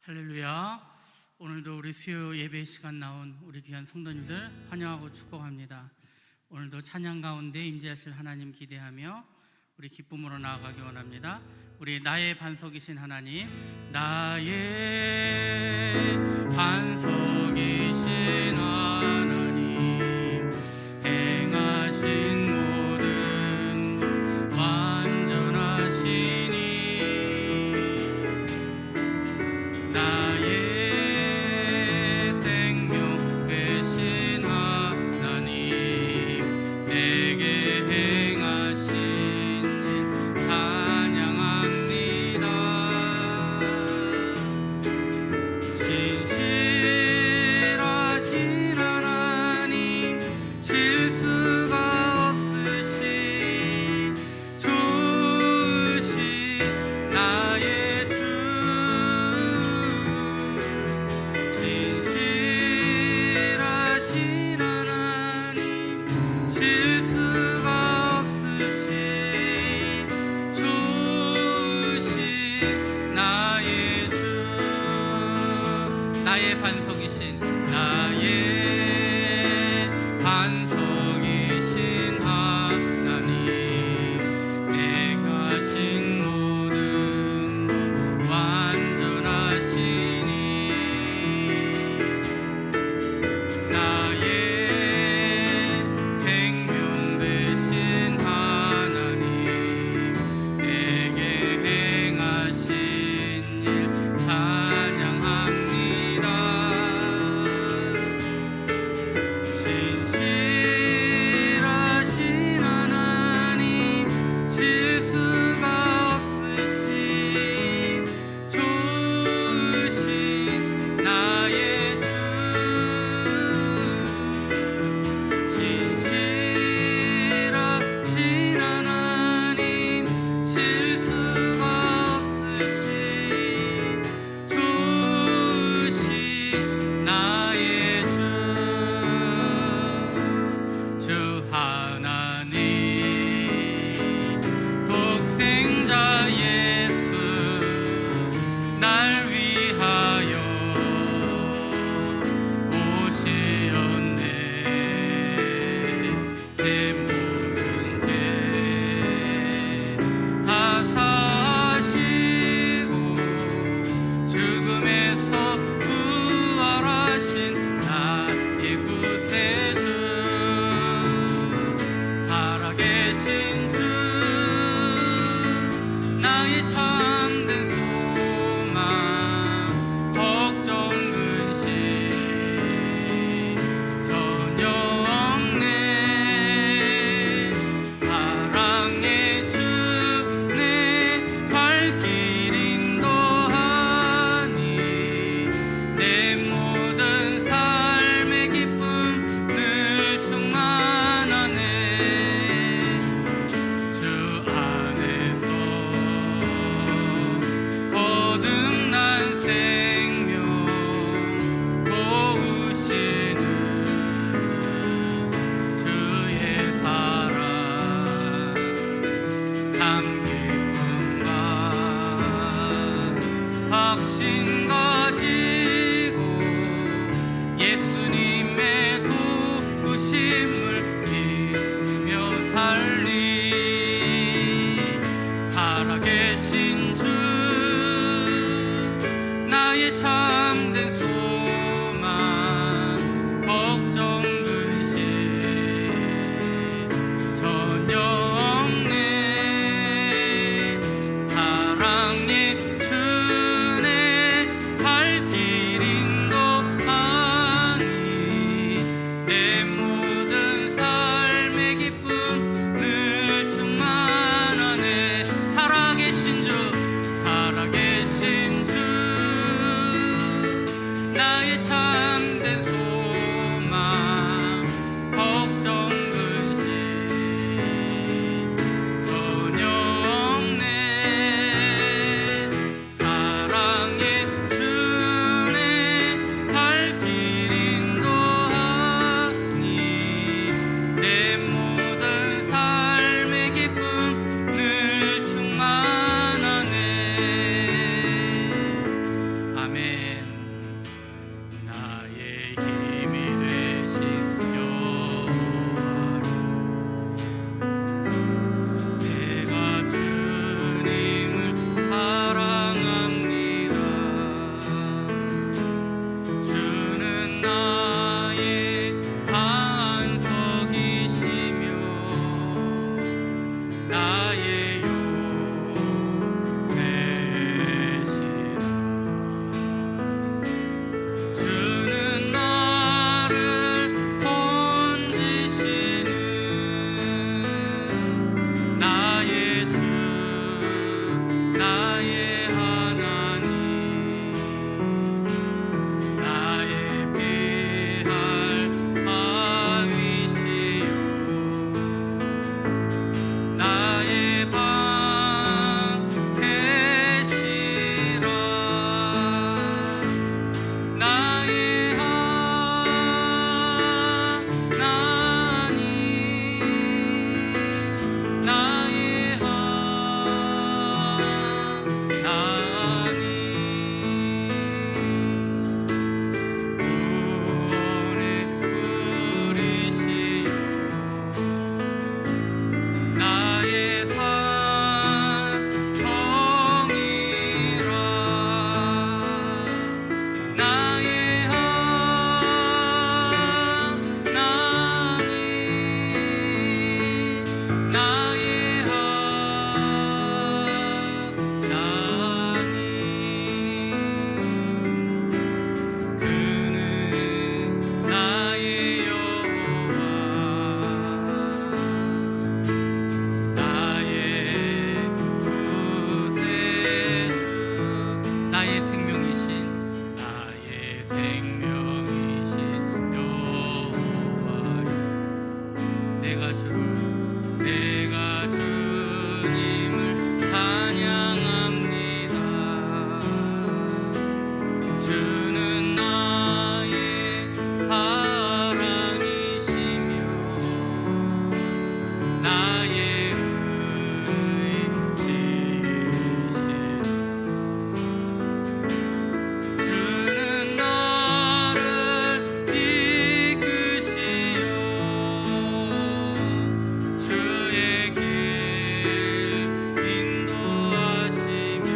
할렐루야. 오늘도 우리 수요 예배 시간 나온 우리 귀한 성도님들 환영하고 축복합니다. 오늘도 찬양 가운데 임재하실 하나님 기대하며 우리 기쁨으로 나아가기 원합니다. 우리 나의 반석이신 하나님, 나의 반석이신 하나님, 행하신 모든 것 완전하시니 나의 생명 되신 하나님, 내게 행하신 일 찬양합니다. 신실하신 하나님, 실수가 없으신 좋으신 나의 주, 신실하신 하나님, 실수가 없으신 좋으신 나의 주, 나의 반석이신, 나의 반석이신 하나님, 행하신 모든 것 완전하시니 나의 생명 되신 하나님, 내게 행하신 일 찬양합니다. 신실하신 하나님, 실수가 없으신 좋으신 나의 주, 신실하신 하나님, 실수가 없으신 좋으신 나의 주 하나님, 독생자 예수 날 위하여 오시었네. 내 모든 죄 다 사하시고 죽음에서 부활하신 나의 구세주, 살아계신 주, 나의 참된 소망, 걱정 근심 전혀 없네. 사랑의 주, 내 발길 인도하니 내 모든 삶의 기쁨 늘 충만하네. 주 안에서 거듭난 생명 도우시는 주의 사랑, 참 기쁨과 확신 가지고 예수님의 도우심을 믿으며 살리. 살아계신 주, 나의 참된 소망, 걱정 근심 전혀 없네. 사랑의 주, 내 발길 인도하니 내 모든 삶의 기쁨 늘 충만하네. 살아계신 주, 살아계신 주, 나의 참된 소망, 걱정 근심 전혀 없네. 사랑의 주, 내 발길 인도하니 내 모든 삶의 기쁨 늘 충만하네. 아멘. 나의 힘이 되신 여호와여, 내가 주님을 사랑합니다. 주는 나의 반석이시며 나의 요새시라. 주는 나를 건지시는 나의 주, 나의 하나님, 나의 피할 바위시요, 나의 방패시라. 나의 하나님, 나의 하나님, 구원의 뿌리시요, 나의 산성이라. 나의 하나님, 나의 하나님, 그는 나의 여호와, 나의 구세주, 나의 생명이신, 나의 생명이신 여호와여, 내가 주님을 찬양합니다. 주는 나의 사랑이시며 나의 의지시라. 주는 나를 이끄시어 주의 길 인도하시며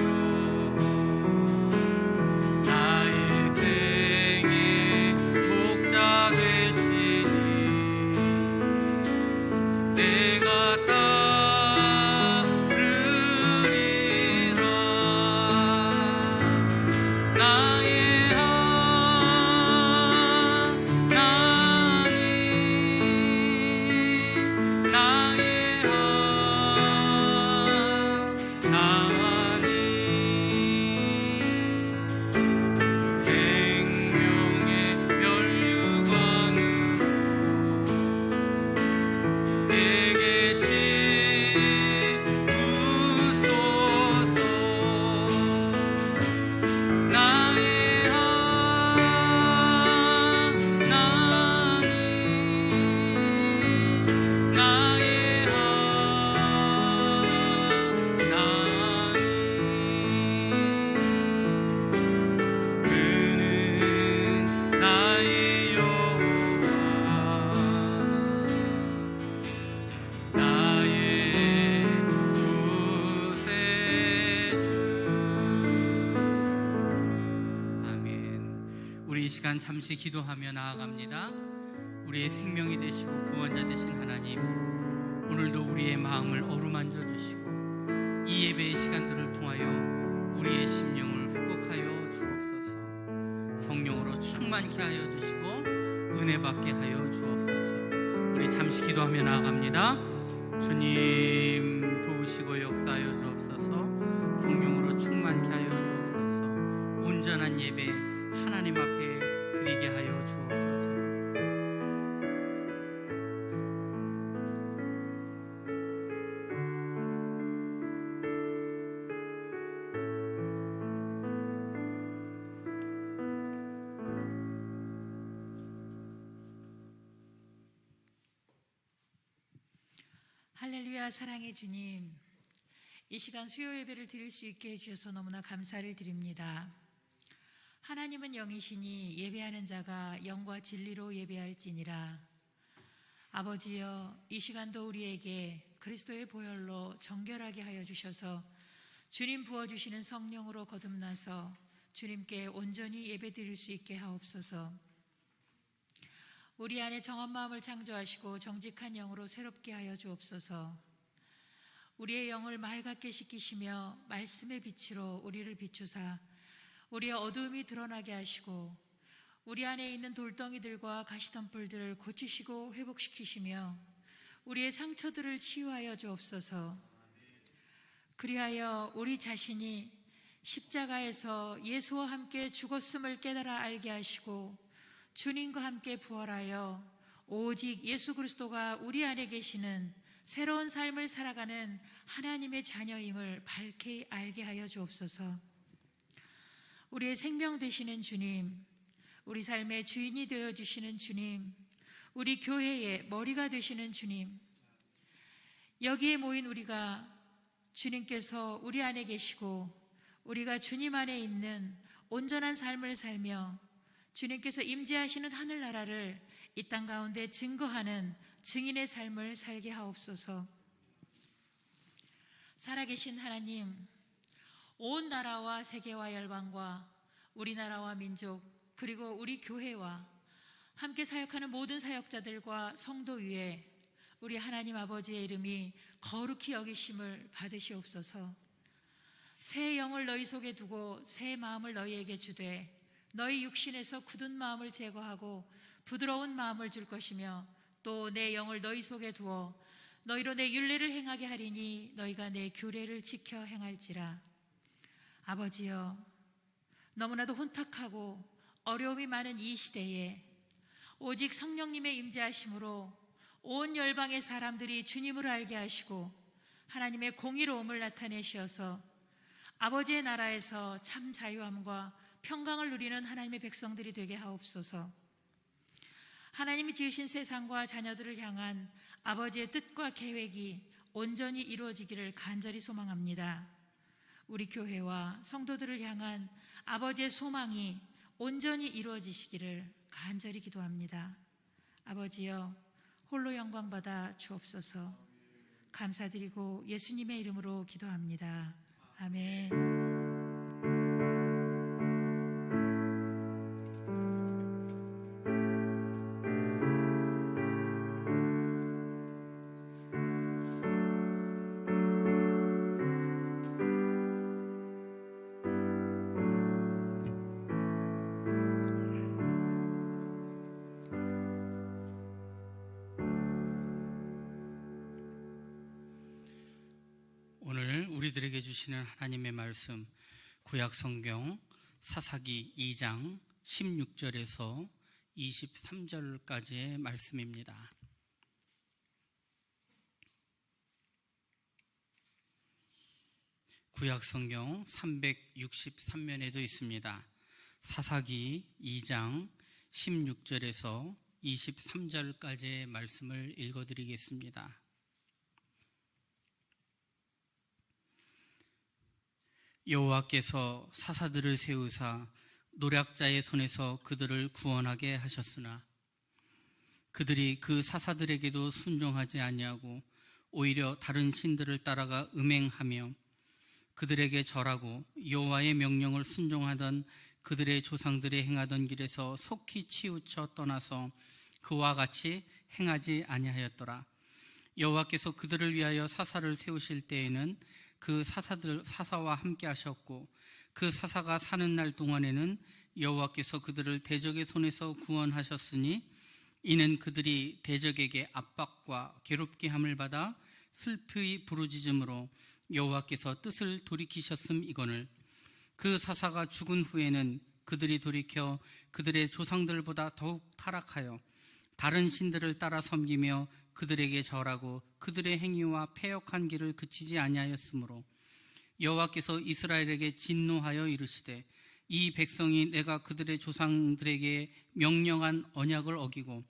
나의 생의 목자 되시니 내가 따르리라. 나의 하나님, 나의 하나님, 생명의 면류관으로 내게 씌우소서. 나의 하나님, 나의 하나님, 그는 나의 여호와, 나의 구세주. 아멘. 우리 이 시간 잠시 기도하며 나아갑니다. 우리의 생명이 되시고 구원자 되신 하나님, 오늘도 우리의 마음을 어루만져 주시고 이 예배의 시간들을 통하여 우리의 심령을 회복하여 주옵소서. 성령으로 충만케 하여 주시고 은혜 받게 하여 주옵소서. 우리 잠시 기도하며 나아갑니다. 주님 도우시고 역사하여 주옵소서. 성령으로 충만케 하여 주옵소서. 온전한 예배 하나님 앞에 드리게 하여 주옵소서. 할렐루야. 사랑의 주님, 이 시간 수요 예배를 드릴 수 있게 해주셔서 너무나 감사를 드립니다. 하나님은 영이시니 예배하는 자가 영과 진리로 예배할지니라. 아버지여, 이 시간도 우리에게 그리스도의 보혈로 정결하게 하여 주셔서 주님 부어주시는 성령으로 거듭나서 주님께 온전히 예배드릴 수 있게 하옵소서. 우리 안에 정한 마음을 창조하시고 정직한 영으로 새롭게 하여 주옵소서. 우리의 영을 맑게 씻기시며 말씀의 빛으로 우리를 비추사 우리의 어두움이 드러나게 하시고 우리 안에 있는 돌덩이들과 가시덤불들을 고치시고 회복시키시며 우리의 상처들을 치유하여 주옵소서. 그리하여 우리 자신이 십자가에서 예수와 함께 죽었음을 깨달아 알게 하시고 주님과 함께 부활하여 오직 예수 그리스도가 우리 안에 계시는 새로운 삶을 살아가는 하나님의 자녀임을 밝게 알게 하여 주옵소서. 우리의 생명 되시는 주님, 우리 삶의 주인이 되어주시는 주님, 우리 교회의 머리가 되시는 주님, 여기에 모인 우리가 주님께서 우리 안에 계시고 우리가 주님 안에 있는 온전한 삶을 살며 주님께서 임재하시는 하늘나라를 이 땅 가운데 증거하는 증인의 삶을 살게 하옵소서. 살아계신 하나님, 온 나라와 세계와 열방과 우리나라와 민족 그리고 우리 교회와 함께 사역하는 모든 사역자들과 성도 위에 우리 하나님 아버지의 이름이 거룩히 여기심을 받으시옵소서. 새 영을 너희 속에 두고 새 마음을 너희에게 주되 너희 육신에서 굳은 마음을 제거하고 부드러운 마음을 줄 것이며 또 내 영을 너희 속에 두어 너희로 내 율례를 행하게 하리니 너희가 내 규례를 지켜 행할지라. 아버지여, 너무나도 혼탁하고 어려움이 많은 이 시대에 오직 성령님의 임재하심으로 온 열방의 사람들이 주님을 알게 하시고 하나님의 공의로움을 나타내셔서 아버지의 나라에서 참 자유함과 평강을 누리는 하나님의 백성들이 되게 하옵소서. 하나님이 지으신 세상과 자녀들을 향한 아버지의 뜻과 계획이 온전히 이루어지기를 간절히 소망합니다. 우리 교회와 성도들을 향한 아버지의 소망이 온전히 이루어지시기를 간절히 기도합니다. 아버지여, 홀로 영광 받아 주옵소서. 감사드리고 예수님의 이름으로 기도합니다. 아멘. 우리들에게 주시는 하나님의 말씀, 구약 성경 사사기 2장 16절에서 23절까지의 말씀입니다. 구약 성경 363면에도 있습니다. 사사기 2장 16절에서 23절까지의 말씀을 읽어드리겠습니다. 여호와께서 사사들을 세우사 노략자의 손에서 그들을 구원하게 하셨으나 그들이 그 사사들에게도 순종하지 아니하고 오히려 다른 신들을 따라가 음행하며 그들에게 절하고 여호와의 명령을 순종하던 그들의 조상들이 행하던 길에서 속히 치우쳐 떠나서 그와 같이 행하지 아니하였더라. 여호와께서 그들을 위하여 사사를 세우실 때에는 그 사사와 함께 하셨고 그 사사가 사는 날 동안에는 여호와께서 그들을 대적의 손에서 구원하셨으니 이는 그들이 대적에게 압박과 괴롭게 함을 받아 슬프이 부르짖음으로 여호와께서 뜻을 돌이키셨음이거늘. 그 사사가 죽은 후에는 그들이 돌이켜 그들의 조상들보다 더욱 타락하여 다른 신들을 따라 섬기며 그들에게 절하고 그들의 행위와 패역한 길을 그치지 아니하였으므로 여호와께서 이스라엘에게 진노하여 이르시되 이 백성이 내가 그들의 조상들에게 명령한 언약을 어기고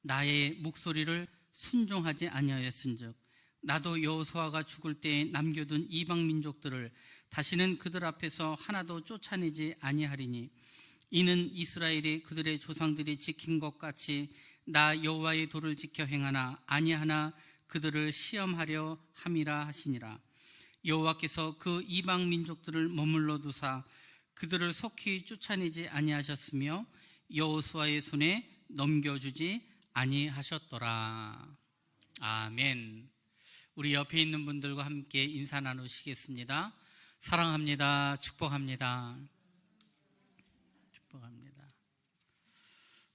나의 목소리를 순종하지 아니하였은즉 나도 여호수아가 죽을 때에 남겨둔 이방 민족들을 다시는 그들 앞에서 하나도 쫓아내지 아니하리니 이는 이스라엘이 그들의 조상들이 지킨 것 같이 나 여호와의 도를 지켜 행하나 아니하나 그들을 시험하려 함이라 하시니라. 여호와께서 그 이방 민족들을 머물러 두사 그들을 속히 쫓아내지 아니하셨으며 여호수아의 손에 넘겨주지 아니하셨더라. 아멘. 우리 옆에 있는 분들과 함께 인사 나누시겠습니다. 사랑합니다. 축복합니다. 축복합니다.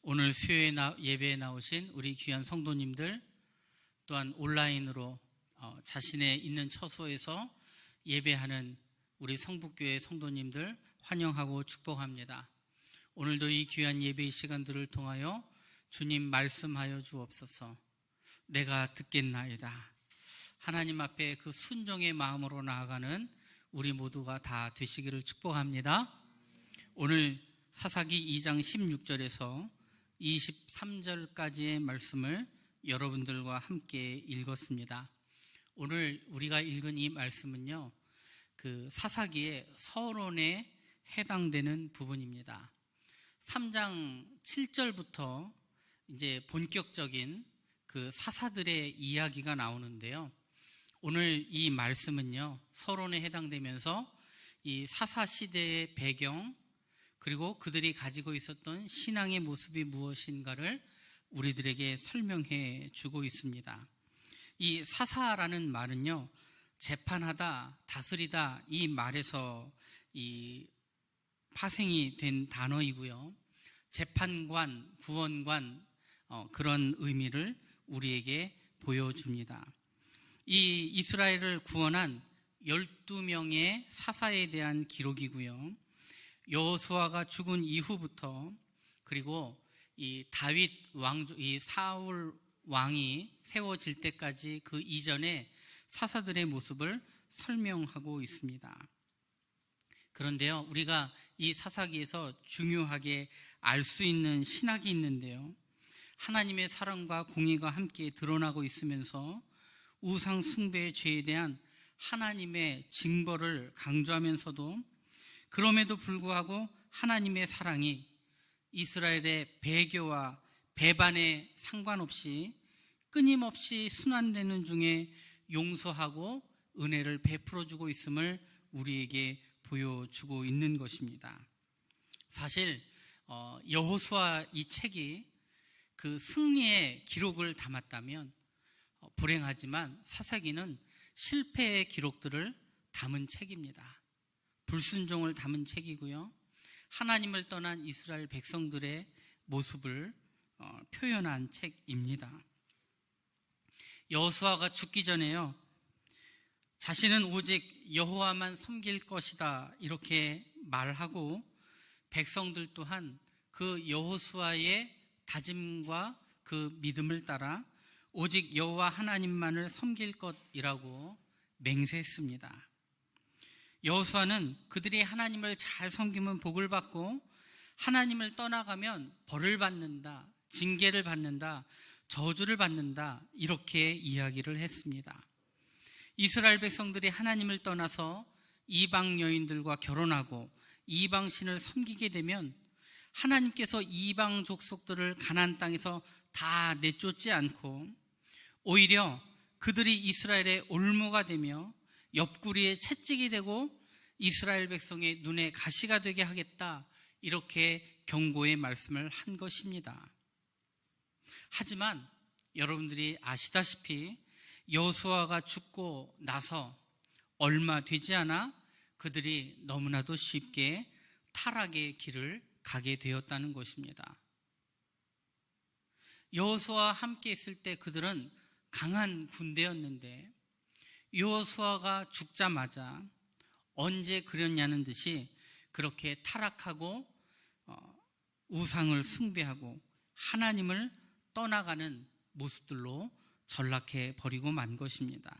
오늘 수요일 예배에 나오신 우리 귀한 성도님들, 또한 온라인으로 자신의 있는 처소에서 예배하는 우리 성북교회 성도님들 환영하고 축복합니다. 오늘도 이 귀한 예배의 시간들을 통하여 주님 말씀하여 주옵소서. 내가 듣겠나이다. 하나님 앞에 그 순종의 마음으로 나아가는 우리 모두가 다 되시기를 축복합니다. 오늘 사사기 2장 16절에서 23절까지의 말씀을 여러분들과 함께 읽었습니다. 오늘 우리가 읽은 이 말씀은요, 그 사사기의 서론에 해당되는 부분입니다. 3장 7절부터 이제 본격적인 그 사사들의 이야기가 나오는데요. 오늘 이 말씀은요, 서론에 해당되면서 이 사사 시대의 배경, 그리고 그들이 가지고 있었던 신앙의 모습이 무엇인가를 우리들에게 설명해 주고 있습니다. 이 사사라는 말은요, 재판하다, 다스리다 이 말에서 이 파생이 된 단어이고요. 재판관, 구원관 그런 의미를 우리에게 보여줍니다. 이 이스라엘을 구원한 12명의 사사에 대한 기록이고요. 여호수아가 죽은 이후부터, 그리고 이 다윗 왕조, 이 사울 왕이 세워질 때까지 그 이전에 사사들의 모습을 설명하고 있습니다. 그런데요, 우리가 이 사사기에서 중요하게 알 수 있는 신학이 있는데요, 하나님의 사랑과 공의가 함께 드러나고 있으면서 우상 숭배의 죄에 대한 하나님의 징벌을 강조하면서도, 그럼에도 불구하고 하나님의 사랑이 이스라엘의 배교와 배반에 상관없이 끊임없이 순환되는 중에 용서하고 은혜를 베풀어주고 있음을 우리에게 보여주고 있는 것입니다. 사실 여호수아 이 책이 그 승리의 기록을 담았다면, 불행하지만 사사기는 실패의 기록들을 담은 책입니다. 불순종을 담은 책이고요, 하나님을 떠난 이스라엘 백성들의 모습을 표현한 책입니다. 여호수아가 죽기 전에요, 자신은 오직 여호와만 섬길 것이다 이렇게 말하고, 백성들 또한 그 여호수아의 다짐과 그 믿음을 따라 오직 여호와 하나님만을 섬길 것이라고 맹세했습니다. 여호수아는 그들이 하나님을 잘 섬기면 복을 받고 하나님을 떠나가면 벌을 받는다, 징계를 받는다, 저주를 받는다 이렇게 이야기를 했습니다. 이스라엘 백성들이 하나님을 떠나서 이방 여인들과 결혼하고 이방 신을 섬기게 되면 하나님께서 이방 족속들을 가나안 땅에서 다 내쫓지 않고 오히려 그들이 이스라엘의 올무가 되며 옆구리에 채찍이 되고 이스라엘 백성의 눈에 가시가 되게 하겠다 이렇게 경고의 말씀을 한 것입니다. 하지만 여러분들이 아시다시피 여호수아가 죽고 나서 얼마 되지 않아 그들이 너무나도 쉽게 타락의 길을 가게 되었다는 것입니다. 여호수아와 함께 있을 때 그들은 강한 군대였는데 여호수아가 죽자마자 언제 그랬냐는 듯이 그렇게 타락하고 우상을 숭배하고 하나님을 떠나가는 모습들로 전락해 버리고 만 것입니다.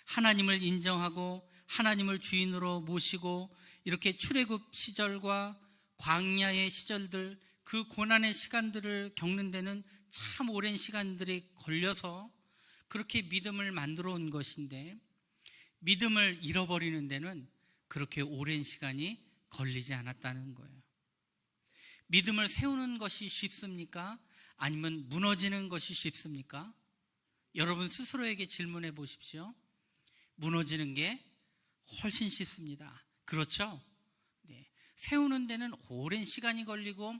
하나님을 인정하고 하나님을 주인으로 모시고 이렇게 출애굽 시절과 광야의 시절들, 그 고난의 시간들을 겪는 데는 참 오랜 시간들이 걸려서 그렇게 믿음을 만들어 온 것인데, 믿음을 잃어버리는 데는 그렇게 오랜 시간이 걸리지 않았다는 거예요. 믿음을 세우는 것이 쉽습니까? 아니면 무너지는 것이 쉽습니까? 여러분 스스로에게 질문해 보십시오. 무너지는 게 훨씬 쉽습니다. 그렇죠? 네. 세우는 데는 오랜 시간이 걸리고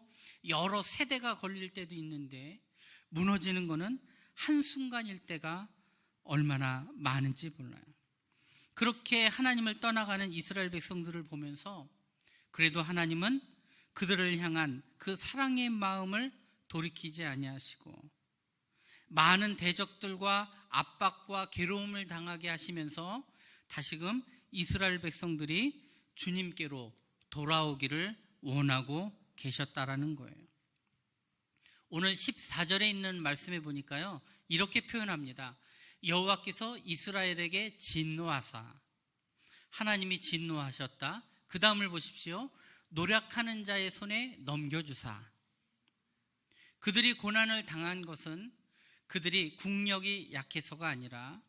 여러 세대가 걸릴 때도 있는데 무너지는 거는 한순간일 때가 얼마나 많은지 몰라요. 그렇게 하나님을 떠나가는 이스라엘 백성들을 보면서 그래도 하나님은 그들을 향한 그 사랑의 마음을 돌이키지 아니하시고 많은 대적들과 압박과 괴로움을 당하게 하시면서 다시금 이스라엘 백성들이 주님께로 돌아오기를 원하고 계셨다라는 거예요. 오늘 14절에 있는 말씀에 보니까요, 이렇게 표현합니다. 여호와께서 이스라엘에게 진노하사, 하나님이 진노하셨다. 그 다음을 보십시오. 노력하는 자의 손에 넘겨주사. 그들이 고난을 당한 것은 그들이 국력이 약해서가 아니라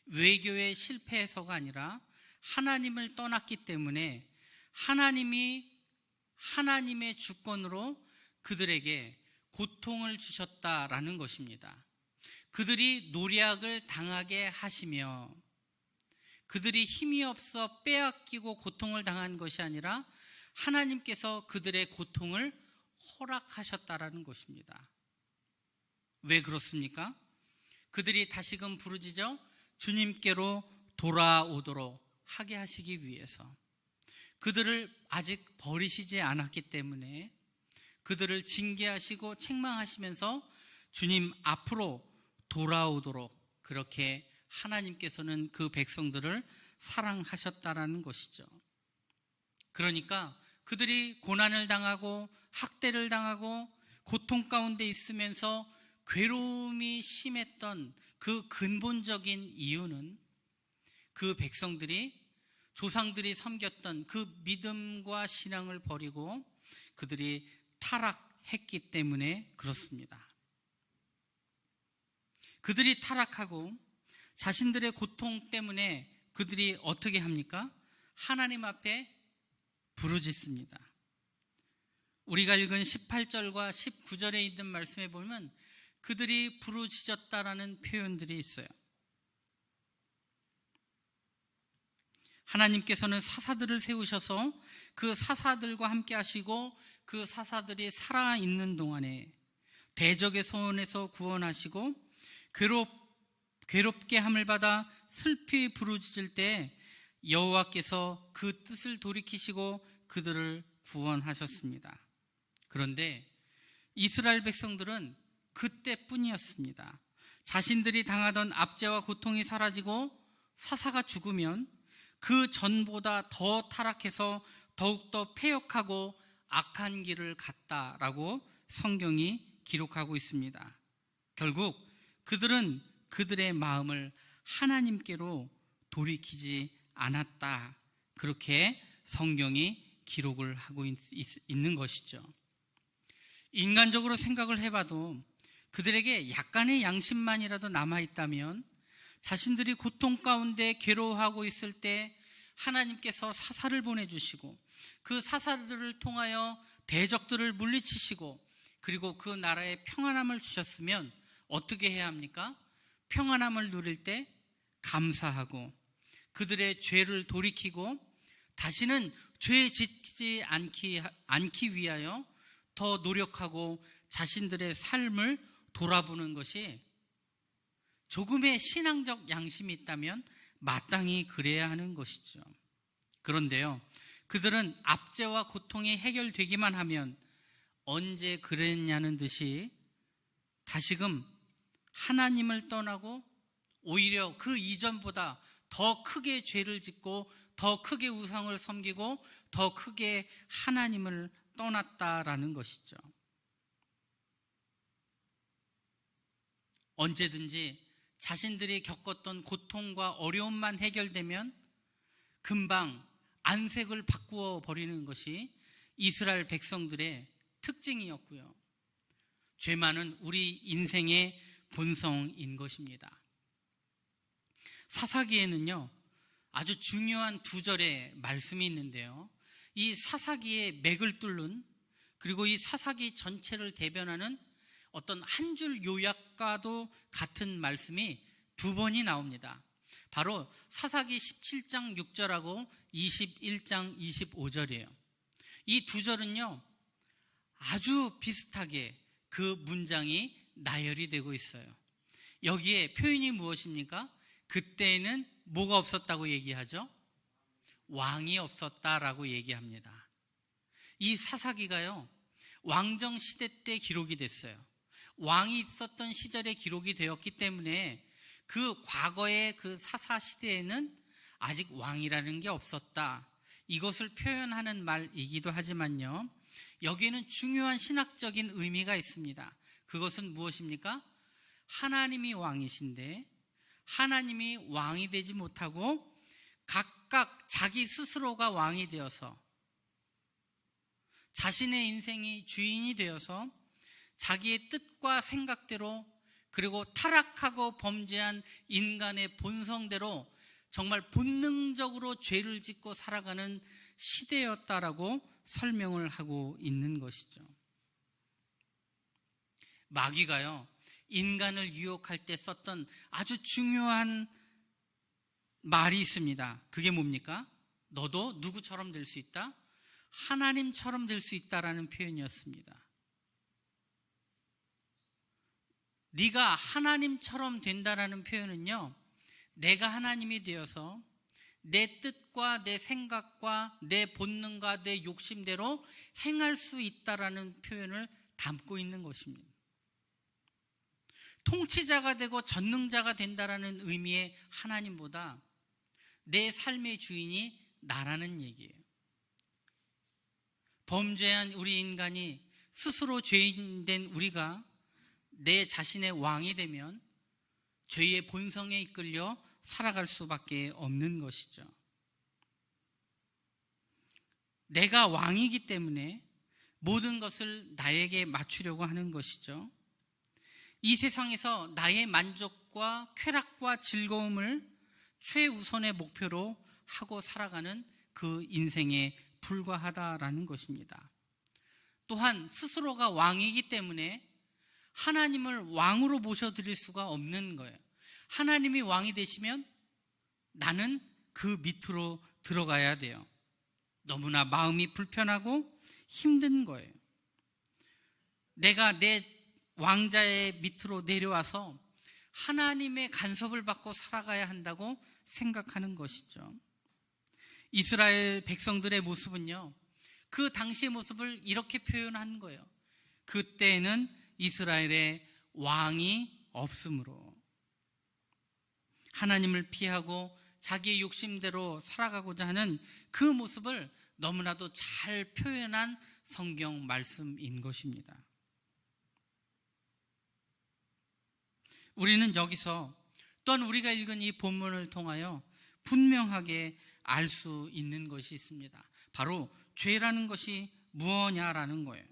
외교에 실패해서가 아니라 하나님을 떠났기 때문에 하나님이 하나님의 주권으로 그들에게 고통을 주셨다라는 것입니다. 그들이 노략을 당하게 하시며 그들이 힘이 없어 빼앗기고 고통을 당한 것이 아니라 하나님께서 그들의 고통을 허락하셨다라는 것입니다. 왜 그렇습니까? 그들이 다시금 부르짖어 주님께로 돌아오도록 하게 하시기 위해서, 그들을 아직 버리시지 않았기 때문에 그들을 징계하시고 책망하시면서 주님 앞으로 돌아오도록 그렇게 하나님께서는 그 백성들을 사랑하셨다라는 것이죠. 그러니까 그들이 고난을 당하고 학대를 당하고 고통 가운데 있으면서 괴로움이 심했던 그 근본적인 이유는 그 백성들이 조상들이 섬겼던 그 믿음과 신앙을 버리고 그들이 타락했기 때문에 그렇습니다. 그들이 타락하고 자신들의 고통 때문에 그들이 어떻게 합니까? 하나님 앞에 부르짖습니다. 우리가 읽은 18절과 19절에 있는 말씀에 보면 그들이 부르짖었다라는 표현들이 있어요. 하나님께서는 사사들을 세우셔서 그 사사들과 함께 하시고 그 사사들이 살아있는 동안에 대적의 손에서 구원하시고 괴롭게 함을 받아 슬피 부르짖을 때 여호와께서 그 뜻을 돌이키시고 그들을 구원하셨습니다. 그런데 이스라엘 백성들은 그때뿐이었습니다. 자신들이 당하던 압제와 고통이 사라지고 사사가 죽으면 그 전보다 더 타락해서 더욱더 패역하고 악한 길을 갔다라고 성경이 기록하고 있습니다. 결국 그들은 그들의 마음을 하나님께로 돌이키지 않았다, 그렇게 성경이 기록을 하고 있는 것이죠. 인간적으로 생각을 해봐도 그들에게 약간의 양심만이라도 남아있다면 자신들이 고통 가운데 괴로워하고 있을 때 하나님께서 사사를 보내주시고 그 사사들을 통하여 대적들을 물리치시고 그리고 그 나라에 평안함을 주셨으면 어떻게 해야 합니까? 평안함을 누릴 때 감사하고 그들의 죄를 돌이키고 다시는 죄 짓지 않기 위하여 더 노력하고 자신들의 삶을 돌아보는 것이, 조금의 신앙적 양심이 있다면 마땅히 그래야 하는 것이죠. 그런데요, 그들은 압제와 고통이 해결되기만 하면 언제 그랬냐는 듯이 다시금 하나님을 떠나고 오히려 그 이전보다 더 크게 죄를 짓고 더 크게 우상을 섬기고 더 크게 하나님을 떠났다라는 것이죠. 언제든지 자신들이 겪었던 고통과 어려움만 해결되면 금방 안색을 바꾸어 버리는 것이 이스라엘 백성들의 특징이었고요. 죄만은 우리 인생의 본성인 것입니다. 사사기에는요, 아주 중요한 두 절의 말씀이 있는데요. 이 사사기의 맥을 뚫는, 그리고 이 사사기 전체를 대변하는 어떤 한 줄 요약과도 같은 말씀이 두 번이 나옵니다. 바로 사사기 17장 6절하고 21장 25절이에요. 이 두 절은요, 아주 비슷하게 그 문장이 나열이 되고 있어요. 여기에 표현이 무엇입니까? 그때에는 뭐가 없었다고 얘기하죠? 왕이 없었다라고 얘기합니다. 이 사사기가요, 왕정 시대 때 기록이 됐어요. 왕이 있었던 시절에 기록이 되었기 때문에 그 과거의 그 사사 시대에는 아직 왕이라는 게 없었다, 이것을 표현하는 말이기도 하지만요, 여기에는 중요한 신학적인 의미가 있습니다. 그것은 무엇입니까? 하나님이 왕이신데 하나님이 왕이 되지 못하고 각각 자기 스스로가 왕이 되어서 자신의 인생이 주인이 되어서 자기의 뜻과 생각대로, 그리고 타락하고 범죄한 인간의 본성대로 정말 본능적으로 죄를 짓고 살아가는 시대였다라고 설명을 하고 있는 것이죠. 마귀가요, 인간을 유혹할 때 썼던 아주 중요한 말이 있습니다. 그게 뭡니까? 너도 누구처럼 될 수 있다? 하나님처럼 될 수 있다라는 표현이었습니다. 네가 하나님처럼 된다라는 표현은요, 내가 하나님이 되어서 내 뜻과 내 생각과 내 본능과 내 욕심대로 행할 수 있다라는 표현을 담고 있는 것입니다. 통치자가 되고 전능자가 된다라는 의미의 하나님보다 내 삶의 주인이 나라는 얘기예요. 범죄한 우리 인간이 스스로 죄인된 우리가 내 자신의 왕이 되면 죄의 본성에 이끌려 살아갈 수밖에 없는 것이죠. 내가 왕이기 때문에 모든 것을 나에게 맞추려고 하는 것이죠. 이 세상에서 나의 만족과 쾌락과 즐거움을 최우선의 목표로 하고 살아가는 그 인생에 불과하다라는 것입니다. 또한 스스로가 왕이기 때문에 하나님을 왕으로 모셔드릴 수가 없는 거예요. 하나님이 왕이 되시면 나는 그 밑으로 들어가야 돼요. 너무나 마음이 불편하고 힘든 거예요. 내가 내 왕자의 밑으로 내려와서 하나님의 간섭을 받고 살아가야 한다고 생각하는 것이죠. 이스라엘 백성들의 모습은요, 그 당시의 모습을 이렇게 표현한 거예요. 그때는 이스라엘의 왕이 없으므로 하나님을 피하고 자기의 욕심대로 살아가고자 하는 그 모습을 너무나도 잘 표현한 성경 말씀인 것입니다. 우리는 여기서 또한 우리가 읽은 이 본문을 통하여 분명하게 알 수 있는 것이 있습니다. 바로 죄라는 것이 무엇냐라는 거예요.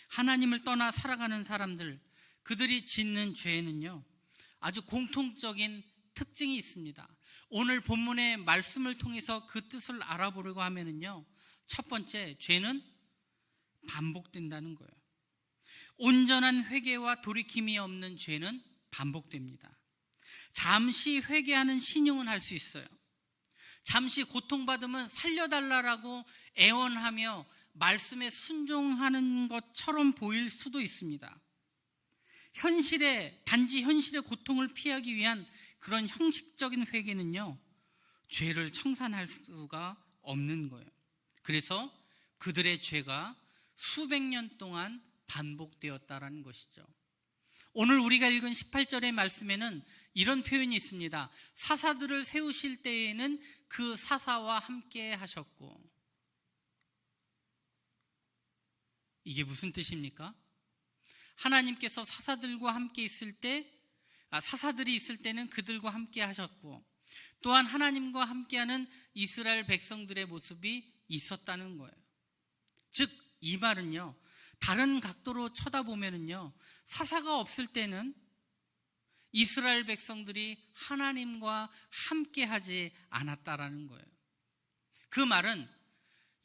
하나님을 떠나 살아가는 사람들, 그들이 짓는 죄는요, 아주 공통적인 특징이 있습니다. 오늘 본문의 말씀을 통해서 그 뜻을 알아보려고 하면은요, 첫 번째, 죄는 반복된다는 거예요. 온전한 회개와 돌이킴이 없는 죄는 반복됩니다. 잠시 회개하는 신용은 할 수 있어요. 잠시 고통받으면 살려달라고 애원하며 말씀에 순종하는 것처럼 보일 수도 있습니다. 단지 현실의 고통을 피하기 위한 그런 형식적인 회개는요, 죄를 청산할 수가 없는 거예요. 그래서 그들의 죄가 수백 년 동안 반복되었다라는 것이죠. 오늘 우리가 읽은 18절의 말씀에는 이런 표현이 있습니다. 사사들을 세우실 때에는 그 사사와 함께 하셨고, 이게 무슨 뜻입니까? 하나님께서 사사들과 함께 있을 때, 사사들이 있을 때는 그들과 함께 하셨고, 또한 하나님과 함께하는 이스라엘 백성들의 모습이 있었다는 거예요. 즉, 이 말은요, 다른 각도로 쳐다보면은요, 사사가 없을 때는 이스라엘 백성들이 하나님과 함께하지 않았다라는 거예요. 그 말은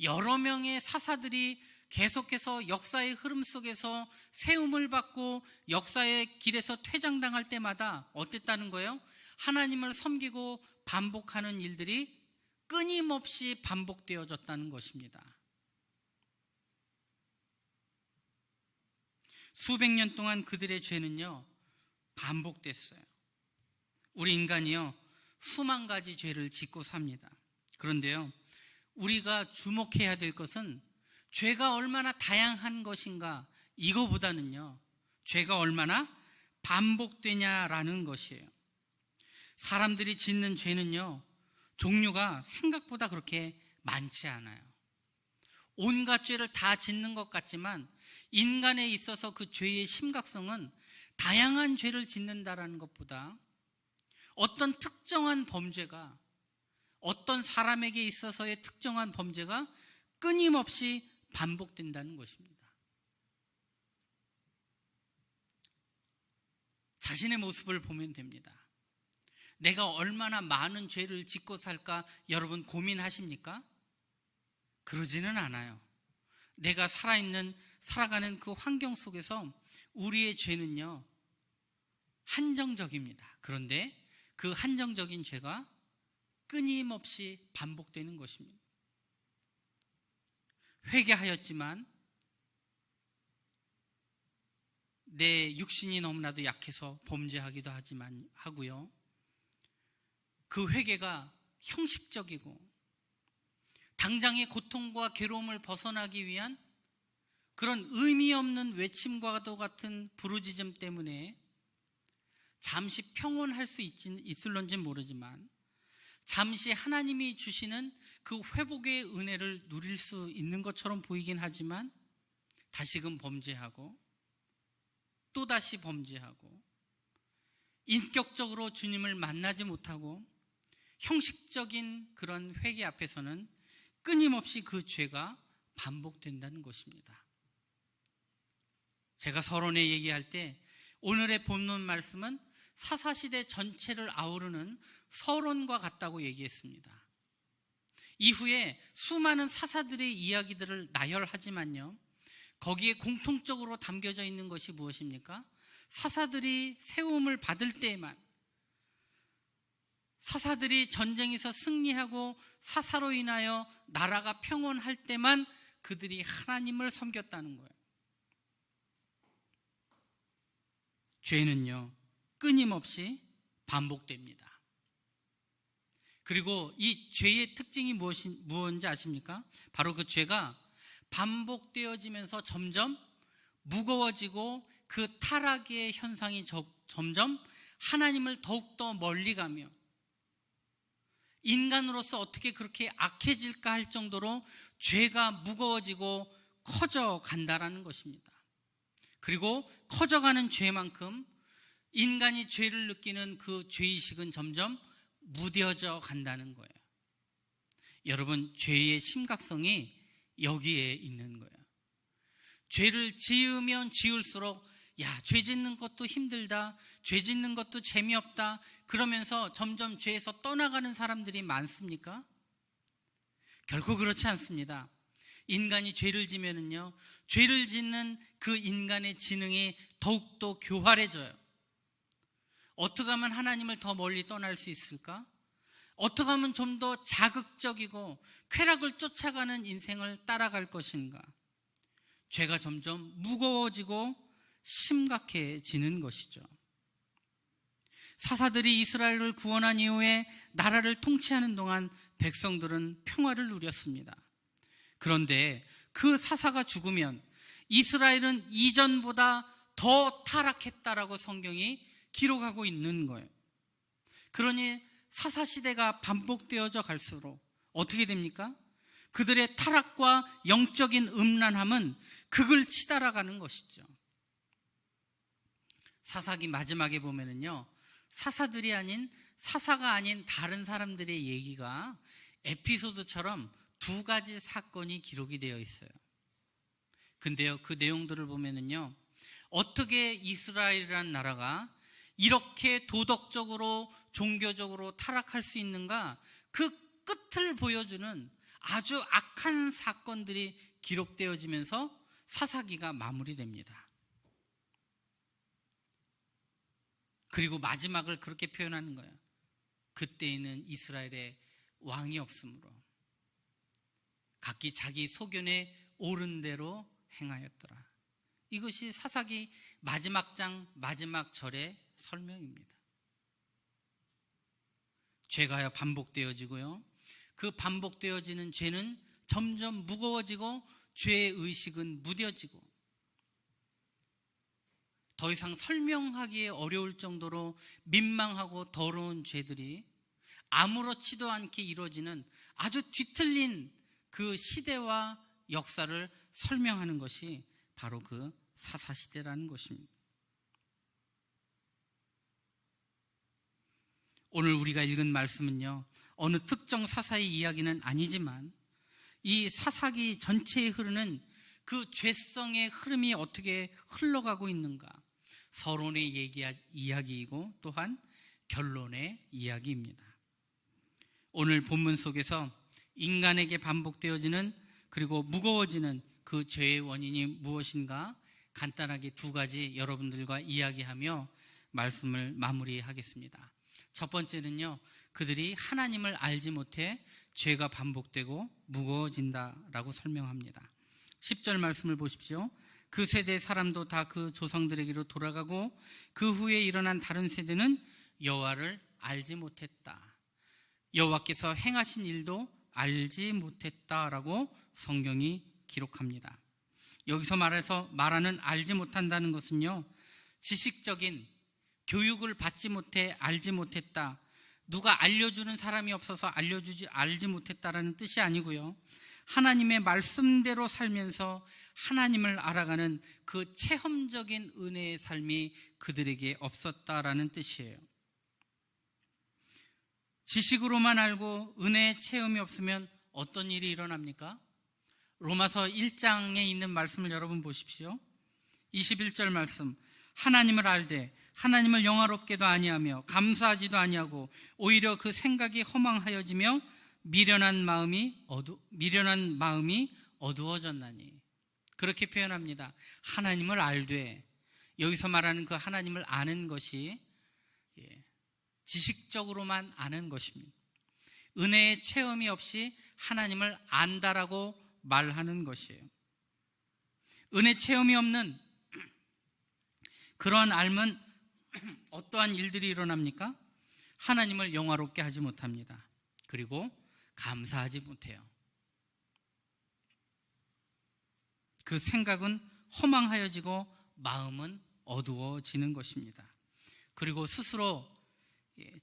여러 명의 사사들이 계속해서 역사의 흐름 속에서 세움을 받고 역사의 길에서 퇴장당할 때마다 어땠다는 거예요? 하나님을 섬기고 반복하는 일들이 끊임없이 반복되어졌다는 것입니다. 수백 년 동안 그들의 죄는요, 반복됐어요. 우리 인간이요, 수만 가지 죄를 짓고 삽니다. 그런데요, 우리가 주목해야 될 것은 죄가 얼마나 다양한 것인가, 이거보다는요, 죄가 얼마나 반복되냐라는 것이에요. 사람들이 짓는 죄는요, 종류가 생각보다 그렇게 많지 않아요. 온갖 죄를 다 짓는 것 같지만 인간에 있어서 그 죄의 심각성은 다양한 죄를 짓는다라는 것보다 어떤 특정한 범죄가, 어떤 사람에게 있어서의 특정한 범죄가 끊임없이 반복된다는 것입니다. 자신의 모습을 보면 됩니다. 내가 얼마나 많은 죄를 짓고 살까 여러분 고민하십니까? 그러지는 않아요. 내가 살아가는 그 환경 속에서 우리의 죄는요, 한정적입니다. 그런데 그 한정적인 죄가 끊임없이 반복되는 것입니다. 회개하였지만 내 육신이 너무나도 약해서 범죄하기도 하고요. 그 회개가 형식적이고 당장의 고통과 괴로움을 벗어나기 위한 그런 의미 없는 외침과도 같은 부르짖음 때문에 잠시 평온할 수 있을런지 모르지만 잠시 하나님이 주시는 그 회복의 은혜를 누릴 수 있는 것처럼 보이긴 하지만 다시금 범죄하고 또다시 범죄하고 인격적으로 주님을 만나지 못하고 형식적인 그런 회개 앞에서는 끊임없이 그 죄가 반복된다는 것입니다. 제가 서론에 얘기할 때 오늘의 본문 말씀은 사사시대 전체를 아우르는 서론과 같다고 얘기했습니다. 이후에 수많은 사사들의 이야기들을 나열하지만요, 거기에 공통적으로 담겨져 있는 것이 무엇입니까? 사사들이 세움을 받을 때에만, 사사들이 전쟁에서 승리하고 사사로 인하여 나라가 평온할 때만 그들이 하나님을 섬겼다는 거예요. 죄는요, 끊임없이 반복됩니다. 그리고 이 죄의 특징이 무엇인지 아십니까? 바로 그 죄가 반복되어지면서 점점 무거워지고 그 타락의 현상이 점점 하나님을 더욱더 멀리 가며 인간으로서 어떻게 그렇게 악해질까 할 정도로 죄가 무거워지고 커져 간다라는 것입니다. 그리고 커져가는 죄만큼 인간이 죄를 느끼는 그 죄의식은 점점 무뎌져 간다는 거예요. 여러분, 죄의 심각성이 여기에 있는 거예요. 죄를 지으면 지을수록 죄 짓는 것도 힘들다, 죄 짓는 것도 재미없다, 그러면서 점점 죄에서 떠나가는 사람들이 많습니까? 결코 그렇지 않습니다. 인간이 죄를 지면은요, 죄를 짓는 그 인간의 지능이 더욱더 교활해져요. 어떻게 하면 하나님을 더 멀리 떠날 수 있을까? 어떻게 하면 좀 더 자극적이고 쾌락을 쫓아가는 인생을 따라갈 것인가? 죄가 점점 무거워지고 심각해지는 것이죠. 사사들이 이스라엘을 구원한 이후에 나라를 통치하는 동안 백성들은 평화를 누렸습니다. 그런데 그 사사가 죽으면 이스라엘은 이전보다 더 타락했다라고 성경이 기록하고 있는 거예요. 그러니 사사시대가 반복되어져 갈수록 어떻게 됩니까? 그들의 타락과 영적인 음란함은 극을 치달아가는 것이죠. 사사기 마지막에 보면은요, 사사들이 아닌 사사가 아닌 다른 사람들의 얘기가 에피소드처럼 두 가지 사건이 기록이 되어 있어요. 근데요, 그 내용들을 보면은요, 어떻게 이스라엘이라는 나라가 이렇게 도덕적으로 종교적으로 타락할 수 있는가? 그 끝을 보여주는 아주 악한 사건들이 기록되어지면서 사사기가 마무리됩니다. 그리고 마지막을 그렇게 표현하는 거예요. 그때에는 이스라엘에 왕이 없으므로 각기 자기 소견에 옳은 대로 행하였더라. 이것이 사사기 마지막 장 마지막 절의 설명입니다. 죄가 반복되어지고요, 그 반복되어지는 죄는 점점 무거워지고 죄의 의식은 무뎌지고 더 이상 설명하기에 어려울 정도로 민망하고 더러운 죄들이 아무렇지도 않게 이루어지는 아주 뒤틀린 그 시대와 역사를 설명하는 것이 바로 그 사사시대라는 것입니다. 오늘 우리가 읽은 말씀은요, 어느 특정 사사의 이야기는 아니지만 이 사사기 전체에 흐르는 그 죄성의 흐름이 어떻게 흘러가고 있는가, 서론의 이야기이고 또한 결론의 이야기입니다. 오늘 본문 속에서 인간에게 반복되어지는 그리고 무거워지는 그 죄의 원인이 무엇인가 간단하게 두 가지 여러분들과 이야기하며 말씀을 마무리하겠습니다. 첫 번째는요, 그들이 하나님을 알지 못해 죄가 반복되고 무거워진다라고 설명합니다. 10절 말씀을 보십시오. 그 세대의 사람도 다 그 조상들에게로 돌아가고 그 후에 일어난 다른 세대는 여호와를 알지 못했다. 여호와께서 행하신 일도 알지 못했다라고 성경이 기록합니다. 여기서 말하는 알지 못한다는 것은요, 지식적인 교육을 받지 못해 알지 못했다, 누가 알려주는 사람이 없어서 알지 못했다라는 뜻이 아니고요, 하나님의 말씀대로 살면서 하나님을 알아가는 그 체험적인 은혜의 삶이 그들에게 없었다라는 뜻이에요. 지식으로만 알고 은혜의 체험이 없으면 어떤 일이 일어납니까? 로마서 1장에 있는 말씀을 여러분 보십시오. 21절 말씀, 하나님을 알되 하나님을 영화롭게도 아니하며 감사하지도 아니하고 오히려 그 생각이 허망하여지며 미련한 마음이 어두워졌나니. 그렇게 표현합니다. 하나님을 알되, 여기서 말하는 그 하나님을 아는 것이 지식적으로만 아는 것입니다. 은혜의 체험이 없이 하나님을 안다라고 말하는 것이에요. 은혜 체험이 없는 그러한 삶은 어떠한 일들이 일어납니까? 하나님을 영화롭게 하지 못합니다. 그리고 감사하지 못해요. 그 생각은 허망하여지고 마음은 어두워지는 것입니다. 그리고 스스로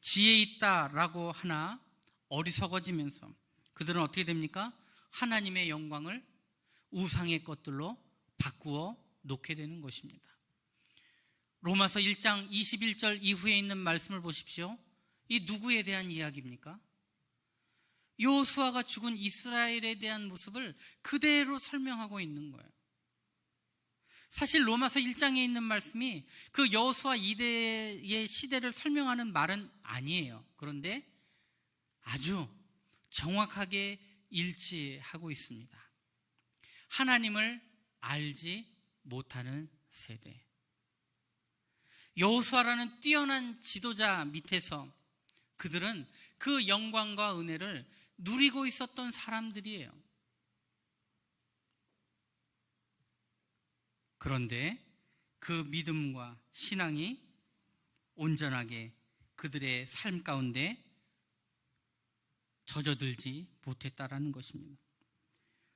지혜 있다라고 하나 어리석어지면서 그들은 어떻게 됩니까? 하나님의 영광을 우상의 것들로 바꾸어 놓게 되는 것입니다. 로마서 1장 21절 이후에 있는 말씀을 보십시오. 이 누구에 대한 이야기입니까? 여호수아가 죽은 이스라엘에 대한 모습을 그대로 설명하고 있는 거예요. 사실 로마서 1장에 있는 말씀이 그 여호수아 이대의 시대를 설명하는 말은 아니에요. 그런데 아주 정확하게 일치하고 있습니다. 하나님을 알지 못하는 세대. 여호수아라는 뛰어난 지도자 밑에서 그들은 그 영광과 은혜를 누리고 있었던 사람들이에요. 그런데 그 믿음과 신앙이 온전하게 그들의 삶 가운데 젖어들지 못했다라는 것입니다.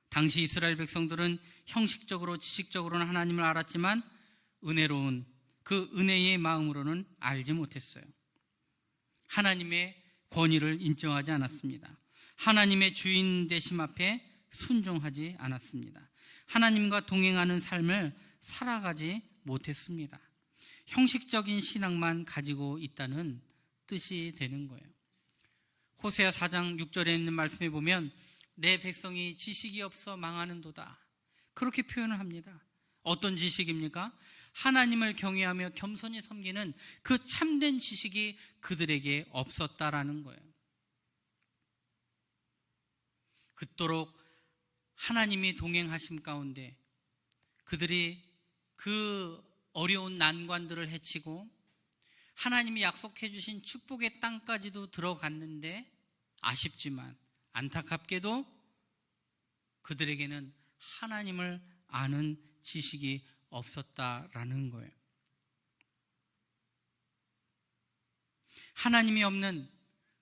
당시 이스라엘 백성들은 형식적으로 지식적으로는 하나님을 알았지만 은혜로운 그 은혜의 마음으로는 알지 못했어요. 하나님의 권위를 인정하지 않았습니다. 하나님의 주인 되심 앞에 순종하지 않았습니다. 하나님과 동행하는 삶을 살아가지 못했습니다. 형식적인 신앙만 가지고 있다는 뜻이 되는 거예요. 호세아 4장 6절에 있는 말씀에 보면 내 백성이 지식이 없어 망하는도다, 그렇게 표현을 합니다. 어떤 지식입니까? 하나님을 경외하며 겸손히 섬기는 그 참된 지식이 그들에게 없었다라는 거예요. 그토록 하나님이 동행하심 가운데 그들이 그 어려운 난관들을 헤치고 하나님이 약속해 주신 축복의 땅까지도 들어갔는데 아쉽지만 안타깝게도 그들에게는 하나님을 아는 지식이 없었다라는 거예요. 하나님이 없는,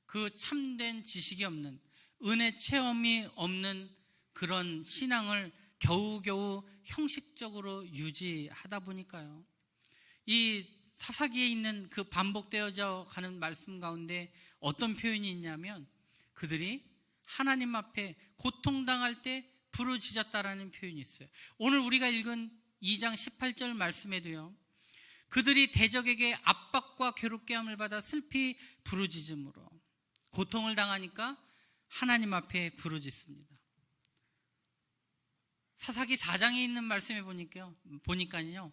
그 참된 지식이 없는, 은혜 체험이 없는 그런 신앙을 겨우겨우 형식적으로 유지하다 보니까요, 이 사사기에 있는 그 반복되어져 가는 말씀 가운데 어떤 표현이 있냐면 그들이 하나님 앞에 고통당할 때 부르짖었다라는 표현이 있어요. 오늘 우리가 읽은 2장 18절 말씀에도요, 그들이 대적에게 압박과 괴롭게 함을 받아 슬피 부르짖음으로 고통을 당하니까 하나님 앞에 부르짖습니다. 사사기 4장에 있는 말씀에 보니까요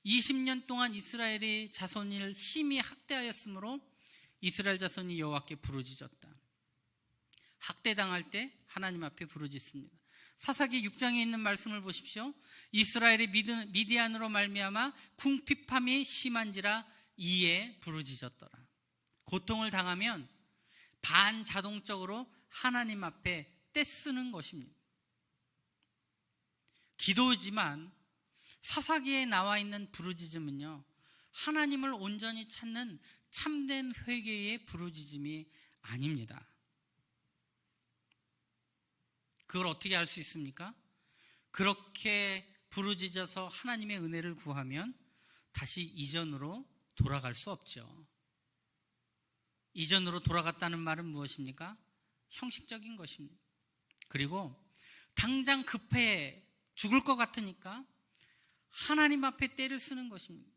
20년 동안 이스라엘의 자손을 심히 학대하였으므로 이스라엘 자손이 여호와께 부르짖었다. 학대당할 때 하나님 앞에 부르짖습니다. 사사기 6장에 있는 말씀을 보십시오. 이스라엘이 미디안으로 말미암아 궁핍함이 심한지라 이에 부르짖었더라. 고통을 당하면 반자동적으로 하나님 앞에 떼쓰는 것입니다. 기도지만 사사기에 나와 있는 부르짖음은요, 하나님을 온전히 찾는 참된 회개의 부르짖음이 아닙니다. 그걸 어떻게 알 수 있습니까? 그렇게 부르짖어서 하나님의 은혜를 구하면 다시 이전으로 돌아갈 수 없죠. 이전으로 돌아갔다는 말은 무엇입니까? 형식적인 것입니다. 그리고 당장 급해 죽을 것 같으니까 하나님 앞에 떼를 쓰는 것입니다.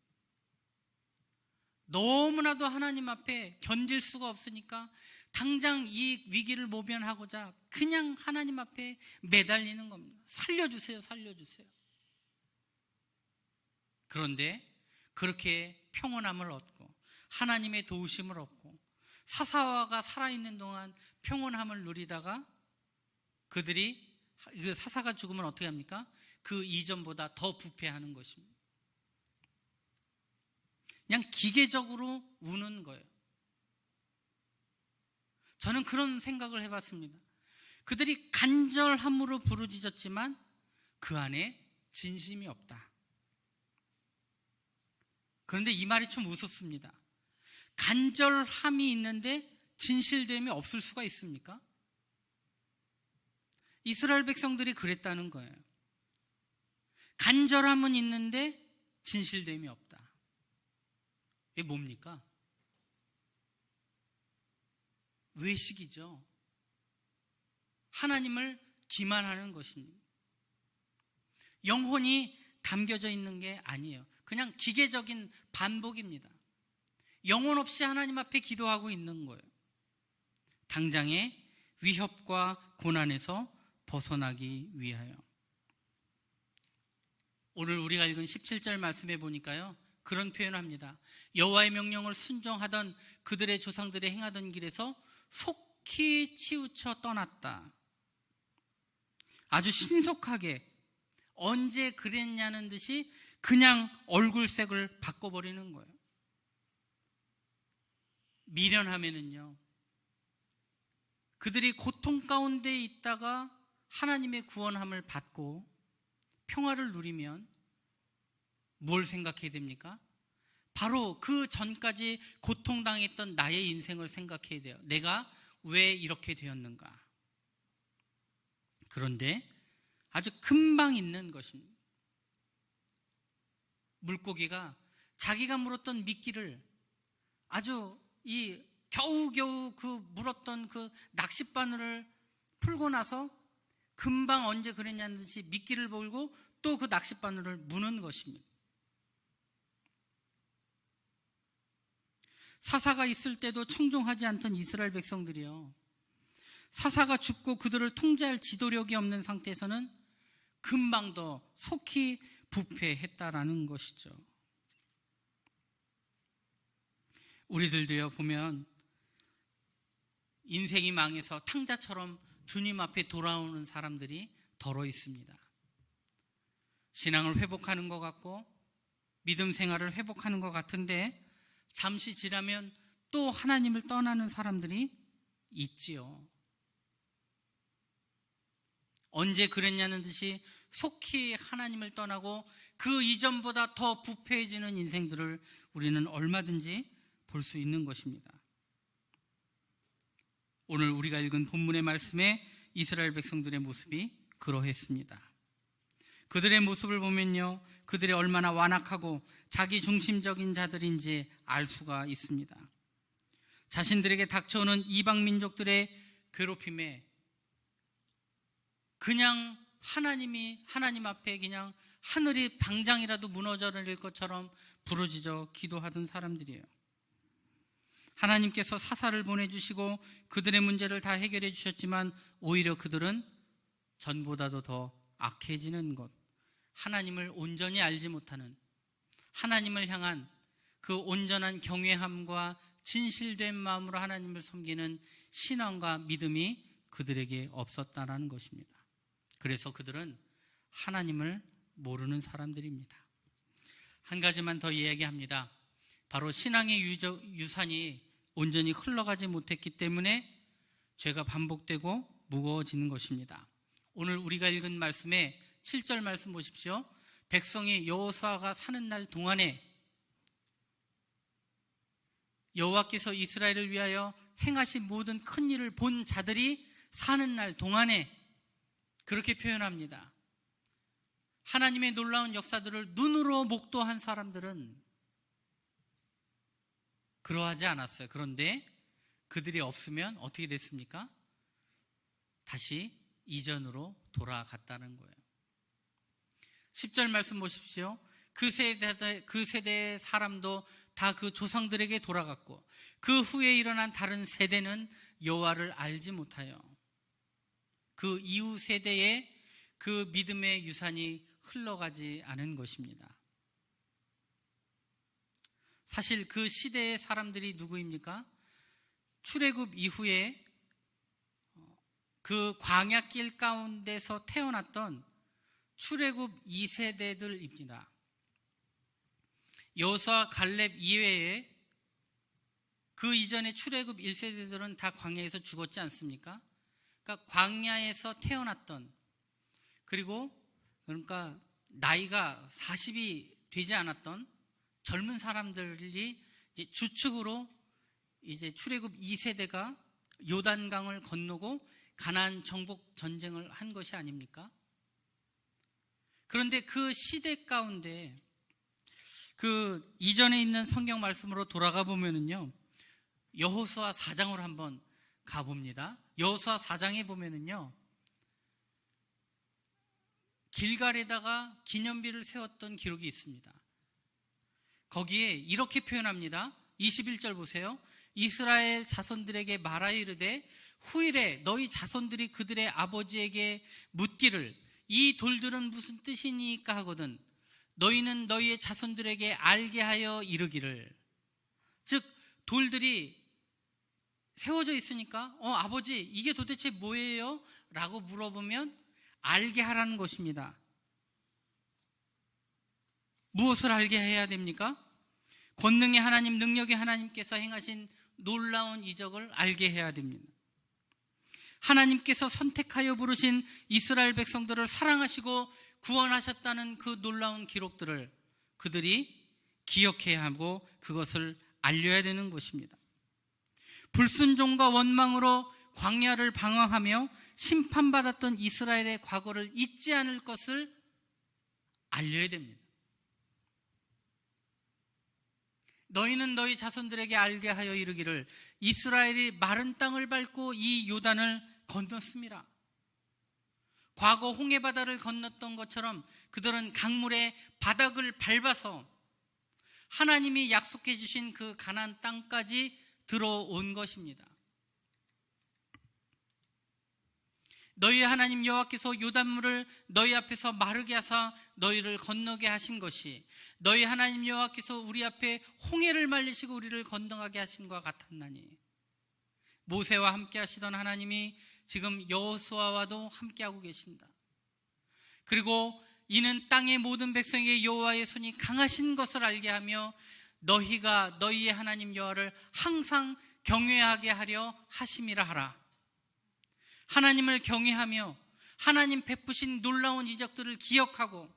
너무나도 하나님 앞에 견딜 수가 없으니까 당장 이 위기를 모면하고자 그냥 하나님 앞에 매달리는 겁니다. 살려주세요, 살려주세요. 그런데 그렇게 평온함을 얻고 하나님의 도우심을 얻고 사사화가 살아있는 동안 평온함을 누리다가 그들이 그 사사가 죽으면 어떻게 합니까? 그 이전보다 더 부패하는 것입니다. 그냥 기계적으로 우는 거예요. 저는 그런 생각을 해봤습니다. 그들이 간절함으로 부르짖었지만 그 안에 진심이 없다. 그런데 이 말이 좀 우습습니다. 간절함이 있는데 진실됨이 없을 수가 있습니까? 이스라엘 백성들이 그랬다는 거예요. 간절함은 있는데 진실됨이 없다. 이게 뭡니까? 외식이죠. 하나님을 기만하는 것입니다. 영혼이 담겨져 있는 게 아니에요. 그냥 기계적인 반복입니다. 영혼 없이 하나님 앞에 기도하고 있는 거예요. 당장의 위협과 고난에서 벗어나기 위하여. 오늘 우리가 읽은 17절 말씀에 보니까요, 그런 표현을 합니다. 여호와의 명령을 순종하던 그들의 조상들이 행하던 길에서 속히 치우쳐 떠났다. 아주 신속하게 언제 그랬냐는 듯이 그냥 얼굴색을 바꿔버리는 거예요. 미련하면은요, 그들이 고통 가운데 있다가 하나님의 구원함을 받고 평화를 누리면 뭘 생각해야 됩니까? 바로 그 전까지 고통당했던 나의 인생을 생각해야 돼요. 내가 왜 이렇게 되었는가? 그런데 아주 금방 잊는 것입니다. 물고기가 자기가 물었던 미끼를 아주 이 겨우겨우 그 물었던 그 낚싯바늘을 풀고 나서 금방 언제 그랬냐는 듯이 미끼를 몰고 또 그 낚싯바늘을 무는 것입니다. 사사가 있을 때도 청종하지 않던 이스라엘 백성들이요, 사사가 죽고 그들을 통제할 지도력이 없는 상태에서는 금방 더 속히 부패했다라는 것이죠. 우리들도요, 보면 인생이 망해서 탕자처럼 주님 앞에 돌아오는 사람들이 덜어 있습니다. 신앙을 회복하는 것 같고 믿음 생활을 회복하는 것 같은데 잠시 지나면 또 하나님을 떠나는 사람들이 있지요. 언제 그랬냐는 듯이 속히 하나님을 떠나고 그 이전보다 더 부패해지는 인생들을 우리는 얼마든지 볼 수 있는 것입니다. 오늘 우리가 읽은 본문의 말씀에 이스라엘 백성들의 모습이 그러했습니다. 그들의 모습을 보면요, 그들이 얼마나 완악하고 자기 중심적인 자들인지 알 수가 있습니다. 자신들에게 닥쳐오는 이방 민족들의 괴롭힘에 그냥 하나님 앞에 그냥 하늘이 당장이라도 무너져 내릴 것처럼 부르짖어 기도하던 사람들이에요. 하나님께서 사사를 보내주시고 그들의 문제를 다 해결해 주셨지만 오히려 그들은 전보다도 더 악해지는 것, 하나님을 온전히 알지 못하는, 하나님을 향한 그 온전한 경외함과 진실된 마음으로 하나님을 섬기는 신앙과 믿음이 그들에게 없었다라는 것입니다. 그래서 그들은 하나님을 모르는 사람들입니다. 한 가지만 더 이야기합니다. 바로 신앙의 유산이 온전히 흘러가지 못했기 때문에 죄가 반복되고 무거워지는 것입니다. 오늘 우리가 읽은 말씀에 7절 말씀 보십시오. 백성이 여호수아가 사는 날 동안에 여호와께서 이스라엘을 위하여 행하신 모든 큰 일을 본 자들이 사는 날 동안에, 그렇게 표현합니다. 하나님의 놀라운 역사들을 눈으로 목도한 사람들은 그러하지 않았어요. 그런데 그들이 없으면 어떻게 됐습니까? 다시 이전으로 돌아갔다는 거예요. 10절 말씀 보십시오. 그 세대의 사람도 다 그 조상들에게 돌아갔고 그 후에 일어난 다른 세대는 여호와를 알지 못하여 그 이후 세대에 그 믿음의 유산이 흘러가지 않은 것입니다. 사실 그 시대의 사람들이 누구입니까? 출애굽 이후에 그 광야길 가운데서 태어났던 출애굽 2세대들입니다. 여호수아 갈렙 이외에 그 이전에 출애굽 1세대들은 다 광야에서 죽었지 않습니까? 그러니까 광야에서 태어났던, 그러니까 나이가 40이 되지 않았던 젊은 사람들이 이제 주축으로 이제 출애굽 2세대가 요단강을 건너고 가나안 정복 전쟁을 한 것이 아닙니까? 그런데 그 시대 가운데 그 이전에 있는 성경 말씀으로 돌아가 보면은요, 여호수아 4장으로 한번 가봅니다. 여호수아 4장에 보면은요, 길갈에다가 기념비를 세웠던 기록이 있습니다. 거기에 이렇게 표현합니다. 21절 보세요. 이스라엘 자손들에게 말하여 이르되 후일에 너희 자손들이 그들의 아버지에게 묻기를 이 돌들은 무슨 뜻이니까 하거든 너희는 너희의 자손들에게 알게 하여 이르기를. 즉 돌들이 세워져 있으니까 아버지 이게 도대체 뭐예요? 라고 물어보면 알게 하라는 것입니다. 무엇을 알게 해야 됩니까? 권능의 하나님, 능력의 하나님께서 행하신 놀라운 이적을 알게 해야 됩니다. 하나님께서 선택하여 부르신 이스라엘 백성들을 사랑하시고 구원하셨다는 그 놀라운 기록들을 그들이 기억해야 하고 그것을 알려야 되는 것입니다. 불순종과 원망으로 광야를 방황하며 심판받았던 이스라엘의 과거를 잊지 않을 것을 알려야 됩니다. 너희는 너희 자손들에게 알게 하여 이르기를 이스라엘이 마른 땅을 밟고 이 요단을 건넜습니다. 과거 홍해바다를 건넜던 것처럼 그들은 강물의 바닥을 밟아서 하나님이 약속해 주신 그 가나안 땅까지 들어온 것입니다. 너희 하나님 여호와께서 요단물을 너희 앞에서 마르게 하사 너희를 건너게 하신 것이 너희 하나님 여호와께서 우리 앞에 홍해를 말리시고 우리를 건너가게 하심과 같았나니 모세와 함께 하시던 하나님이 지금 여호수아와도 함께하고 계신다. 그리고 이는 땅의 모든 백성에게 여호와의 손이 강하신 것을 알게 하며 너희가 너희의 하나님 여호와를 항상 경외하게 하려 하심이라 하라. 하나님을 경외하며 하나님 베푸신 놀라운 이적들을 기억하고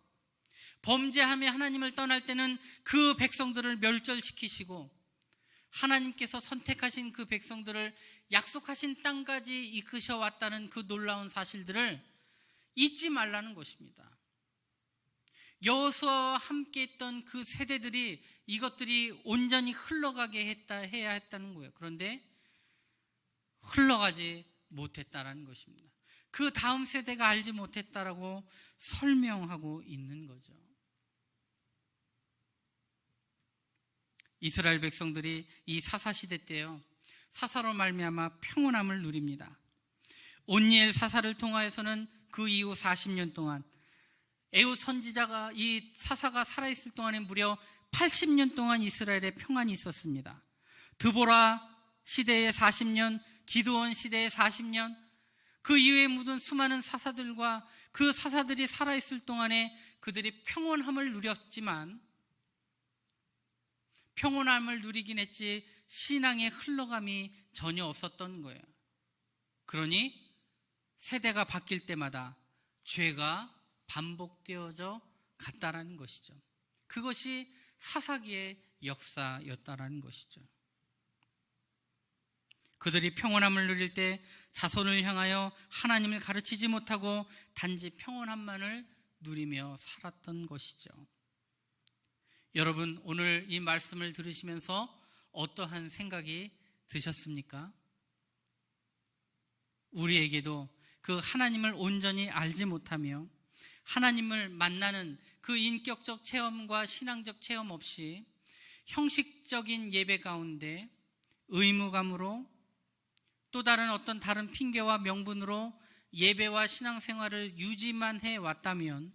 범죄하며 하나님을 떠날 때는 그 백성들을 멸절시키시고 하나님께서 선택하신 그 백성들을 약속하신 땅까지 이끄셔 왔다는 그 놀라운 사실들을 잊지 말라는 것입니다. 여호수아와 함께 했던 그 세대들이 이것들이 온전히 흘러가게 해야 했다는 거예요. 그런데 흘러가지 못했다라는 것입니다. 그 다음 세대가 알지 못했다라고 설명하고 있는 거죠. 이스라엘 백성들이 이 사사시대 때요, 사사로 말미암아 평온함을 누립니다. 온니엘 사사를 통하여서는 그 이후 40년 동안 에훗 선지자가 이 사사가 살아있을 동안에 무려 80년 동안 이스라엘에 평안이 있었습니다. 드보라 시대의 40년, 기드온 시대의 40년, 그 이후에 묻은 수많은 사사들과 그 사사들이 살아있을 동안에 그들이 평온함을 누렸지만 평온함을 누리긴 했지 신앙의 흘러감이 전혀 없었던 거예요. 그러니 세대가 바뀔 때마다 죄가 반복되어져 갔다라는 것이죠. 그것이 사사기의 역사였다라는 것이죠. 그들이 평온함을 누릴 때 자손을 향하여 하나님을 가르치지 못하고 단지 평온함만을 누리며 살았던 것이죠. 여러분, 오늘 이 말씀을 들으시면서 어떠한 생각이 드셨습니까? 우리에게도 그 하나님을 온전히 알지 못하며 하나님을 만나는 그 인격적 체험과 신앙적 체험 없이 형식적인 예배 가운데 의무감으로 또 다른 핑계와 명분으로 예배와 신앙생활을 유지만 해왔다면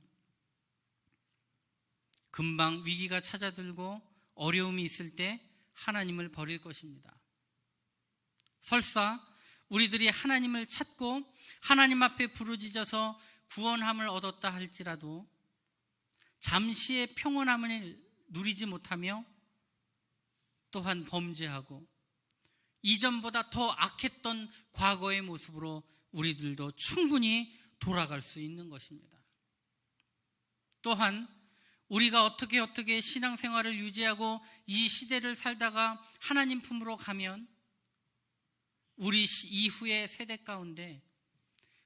금방 위기가 찾아들고 어려움이 있을 때 하나님을 버릴 것입니다. 설사 우리들이 하나님을 찾고 하나님 앞에 부르짖어서 구원함을 얻었다 할지라도 잠시의 평온함을 누리지 못하며 또한 범죄하고 이전보다 더 악했던 과거의 모습으로 우리들도 충분히 돌아갈 수 있는 것입니다. 또한 우리가 어떻게 신앙생활을 유지하고 이 시대를 살다가 하나님 품으로 가면 우리 이후의 세대 가운데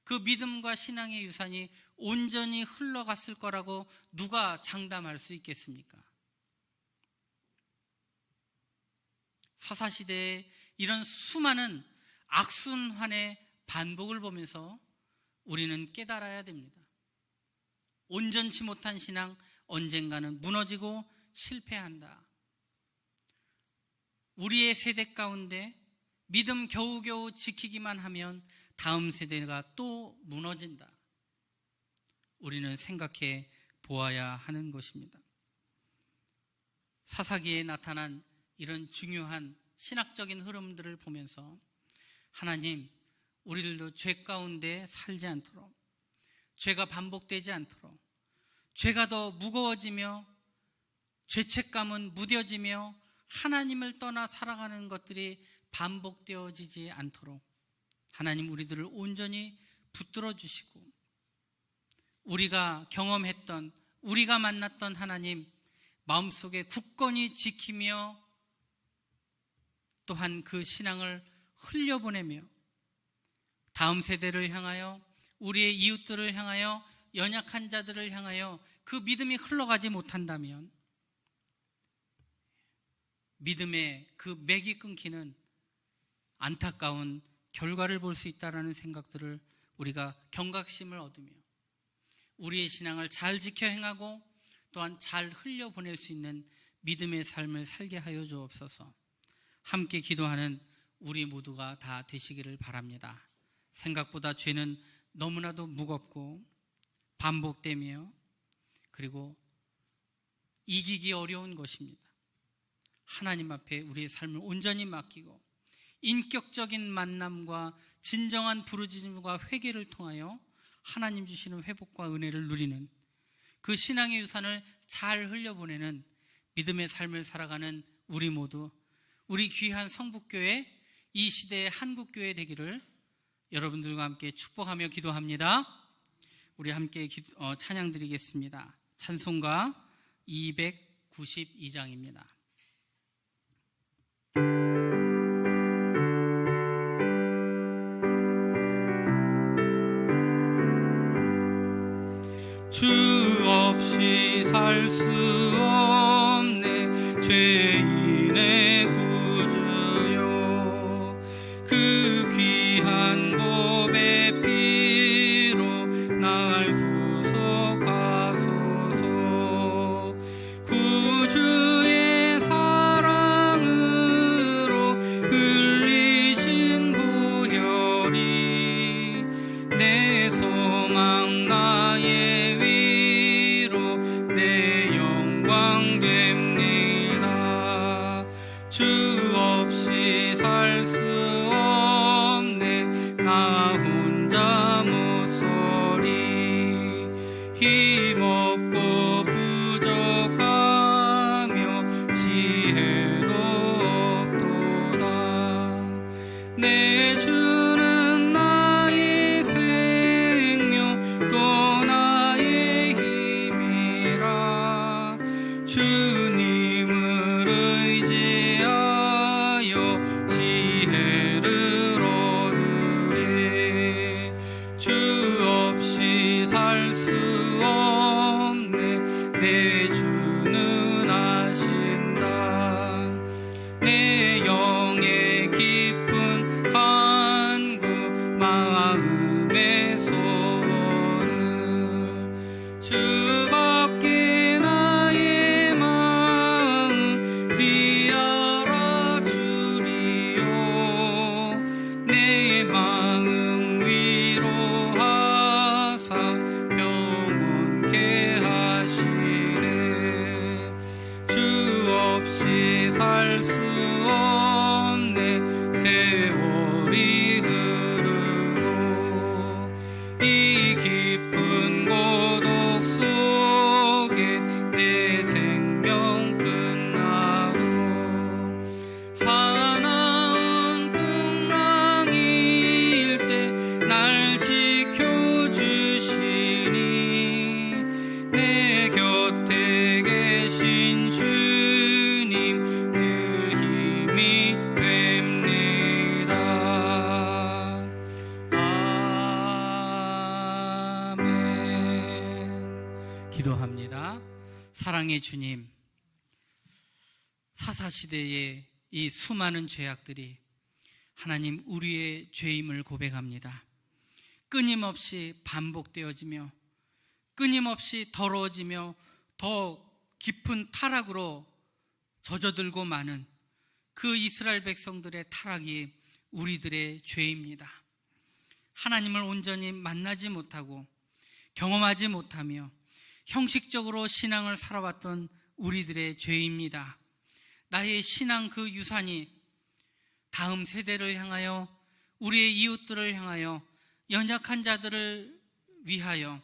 그 믿음과 신앙의 유산이 온전히 흘러갔을 거라고 누가 장담할 수 있겠습니까? 사사시대에 이런 수많은 악순환의 반복을 보면서 우리는 깨달아야 됩니다. 온전치 못한 신앙 언젠가는 무너지고 실패한다. 우리의 세대 가운데 믿음 겨우겨우 지키기만 하면 다음 세대가 또 무너진다. 우리는 생각해 보아야 하는 것입니다. 사사기에 나타난 이런 중요한 신학적인 흐름들을 보면서 하나님, 우리들도 죄 가운데 살지 않도록, 죄가 반복되지 않도록, 죄가 더 무거워지며 죄책감은 무뎌지며 하나님을 떠나 살아가는 것들이 반복되어지지 않도록 하나님 우리들을 온전히 붙들어 주시고 우리가 경험했던, 우리가 만났던 하나님 마음속에 굳건히 지키며 또한 그 신앙을 흘려보내며 다음 세대를 향하여, 우리의 이웃들을 향하여, 연약한 자들을 향하여 그 믿음이 흘러가지 못한다면 믿음의 그 맥이 끊기는 안타까운 결과를 볼 수 있다는 생각들을 우리가 경각심을 얻으며 우리의 신앙을 잘 지켜 행하고 또한 잘 흘려보낼 수 있는 믿음의 삶을 살게 하여 주옵소서. 함께 기도하는 우리 모두가 다 되시기를 바랍니다. 생각보다 죄는 너무나도 무겁고 반복되며 그리고 이기기 어려운 것입니다. 하나님 앞에 우리의 삶을 온전히 맡기고 인격적인 만남과 진정한 부르짖음과 회개를 통하여 하나님 주시는 회복과 은혜를 누리는 그 신앙의 유산을 잘 흘려보내는 믿음의 삶을 살아가는 우리 모두, 우리 귀한 성북교회, 이 시대의 한국교회 되기를 여러분들과 함께 축복하며 기도합니다. 우리 함께 찬양 드리겠습니다. 찬송가 292장입니다. 주 없이 살 수 없네 죄인의 구주요 그 귀한 보배 피로 날 구속하소서 구주의 사랑으로 흘리신 보혈이 내 소망 나의 내 영광 됩니다. 주 없이 살 수 없네 나 혼자 못 서리 힘없고 부족하며 지혜도 없도다 내 주는 나의 생명 또 나의 주님을 의지하여 지혜를 얻으리 주 없이 살 수 없네 내 주는 아신다 내 영의 깊은 간구 마음의 소원을 주밖에 네 알아주리요 내 마음 위로하사 평온케 하시네 주 없이 살 수 없네 세월이 흐르고 이 깊은 고독 속에 내 생명 사나운 풍랑일 때 날 지켜주시니 내 곁에 계신 주님 늘 힘이 됩니다. 아멘. 기도합니다. 사랑의 주님, 사사시대에 이 수많은 죄악들이 하나님 우리의 죄임을 고백합니다. 끊임없이 반복되어지며 끊임없이 더러워지며 더 깊은 타락으로 젖어들고 마는 그 이스라엘 백성들의 타락이 우리들의 죄입니다. 하나님을 온전히 만나지 못하고 경험하지 못하며 형식적으로 신앙을 살아왔던 우리들의 죄입니다. 나의 신앙 그 유산이 다음 세대를 향하여 우리의 이웃들을 향하여 연약한 자들을 위하여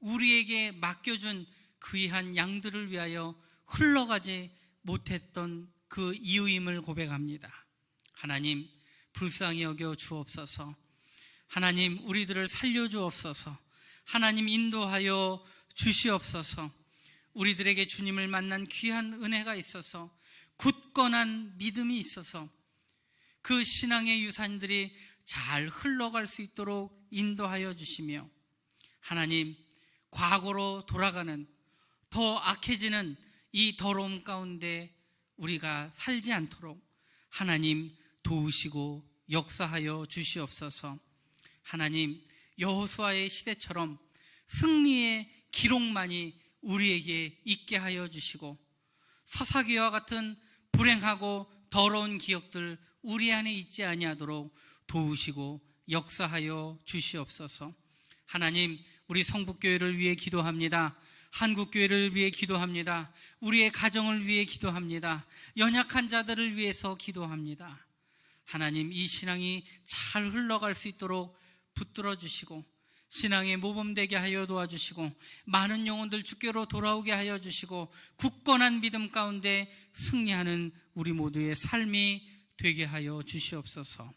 우리에게 맡겨준 귀한 양들을 위하여 흘러가지 못했던 그 이유임을 고백합니다. 하나님 불쌍히 여겨 주옵소서. 하나님 우리들을 살려주옵소서. 하나님 인도하여 주시옵소서. 우리들에게 주님을 만난 귀한 은혜가 있어서 굳건한 믿음이 있어서 그 신앙의 유산들이 잘 흘러갈 수 있도록 인도하여 주시며 하나님 과거로 돌아가는 더 악해지는 이 더러움 가운데 우리가 살지 않도록 하나님 도우시고 역사하여 주시옵소서. 하나님 여호수아의 시대처럼 승리의 기록만이 우리에게 있게 하여 주시고 사사기와 같은 불행하고 더러운 기억들 우리 안에 있지 아니하도록 도우시고 역사하여 주시옵소서. 하나님, 우리 성북교회를 위해 기도합니다. 한국교회를 위해 기도합니다. 우리의 가정을 위해 기도합니다. 연약한 자들을 위해서 기도합니다. 하나님, 이 신앙이 잘 흘러갈 수 있도록 붙들어 주시고 신앙의 모범되게 하여 도와주시고 많은 영혼들 주께로 돌아오게 하여 주시고 굳건한 믿음 가운데 승리하는 우리 모두의 삶이 되게 하여 주시옵소서.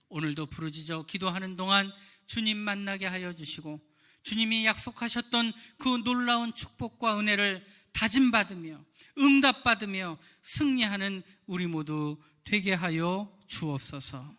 오늘도 부르짖어 기도하는 동안 주님 만나게 하여 주시고 주님이 약속하셨던 그 놀라운 축복과 은혜를 다짐받으며 응답받으며 승리하는 우리 모두 되게 하여 주옵소서.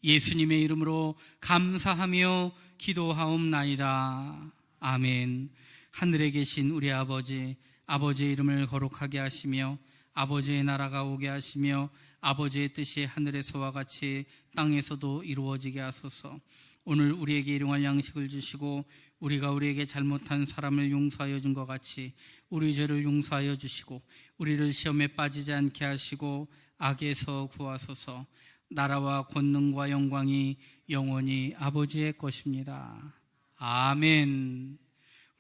예수님의 이름으로 감사하며 기도하옵나이다. 아멘. 하늘에 계신 우리 아버지, 아버지의 이름을 거룩하게 하시며 아버지의 나라가 오게 하시며 아버지의 뜻이 하늘에서와 같이 땅에서도 이루어지게 하소서. 오늘 우리에게 일용할 양식을 주시고 우리가 우리에게 잘못한 사람을 용서하여 준 것 같이 우리 죄를 용서하여 주시고 우리를 시험에 빠지지 않게 하시고 악에서 구하소서. 나라와 권능과 영광이 영원히 아버지의 것입니다. 아멘.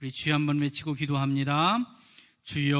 우리 주여 한번 외치고 기도합니다. 주여